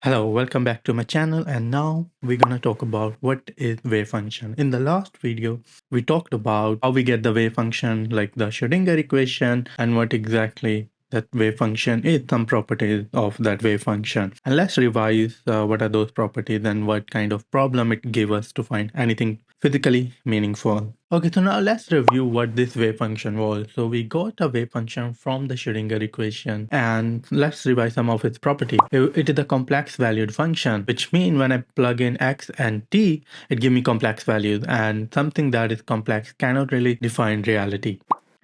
Hello, welcome back to my channel, and now we're gonna talk about what is wave function. In the last video, we talked about how we get the wave function, like the Schrodinger equation, and what exactly that wave function is, some properties of that wave function. And let's revise what are those properties and what kind of problem it gave us to find anything physically meaningful. Okay, so now let's review what this wave function was. So we got a wave function from the Schrodinger equation, and let's revise some of its properties. It is a complex valued function, which means when I plug in x and t, it gives me complex values, and something that is complex cannot really define reality.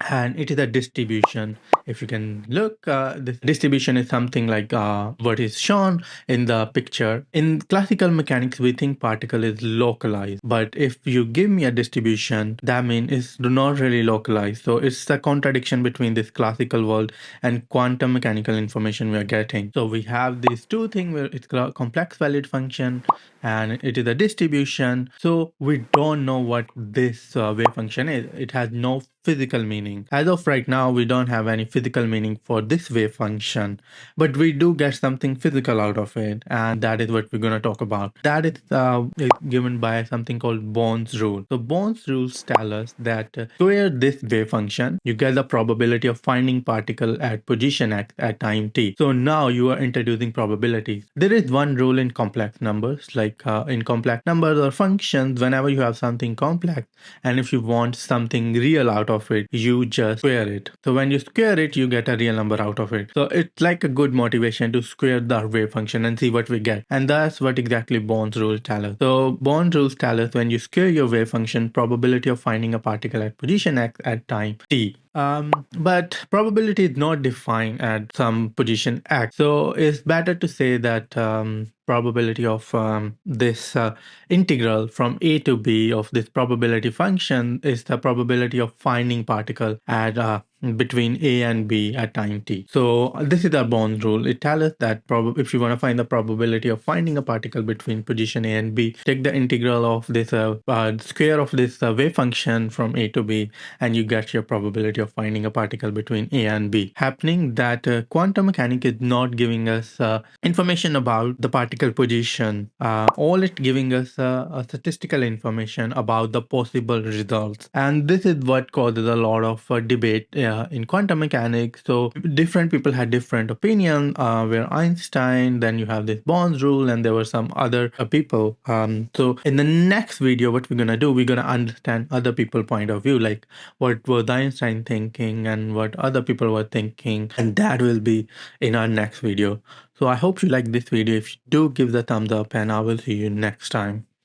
And it is a distribution. If you can look, this distribution is something like what is shown in the picture. In classical mechanics, we think particle is localized, but if you give me a distribution, that means it's not really localized. So it's a contradiction between this classical world and quantum mechanical information we are getting. So we have these two things where it's a complex valued function and it is a distribution. So we don't know what this wave function is. It has no physical meaning. As of right now, we don't have any physical meaning for this wave function, but we do get something physical out of it, and that is what we're going to talk about. That is given by something called Bohn's rule. So Bohn's rules tell us that square this wave function, you get the probability of finding particle at position x at time t. So now you are introducing probabilities. There is one rule in complex numbers, like in complex numbers or functions, whenever you have something complex, and if you want something real out of it, you just square it. So when you square it, you get a real number out of it. So it's like a good motivation to square the wave function and see what we get. And that's what exactly Bohn's rules tell us. So Bohn's rules tell us when you square your wave function, probability of finding a particle at position x at time t. But probability is not defined at some position x. So it's better to say that probability of this integral from a to b of this probability function is the probability of finding particle at between a and b at time t. So this is our Bohn's rule. It tells us that if you want to find the probability of finding a particle between position a and b, take the integral of this square of this wave function from a to b, and you get your probability of finding a particle between a and b. Happening that quantum mechanics is not giving us information about the particle position. All it giving us a statistical information about the possible results, and this is what causes a lot of debate in quantum mechanics. So different people had different opinions. Where Einstein, then you have this Bohn's rule, and there were some other people. So in the next video, what we're gonna do, we're gonna understand other people's point of view, like what was Einstein thinking and what other people were thinking, and that will be in our next video. So I hope you like this video. If you do, give the thumbs up, and I will see you next time.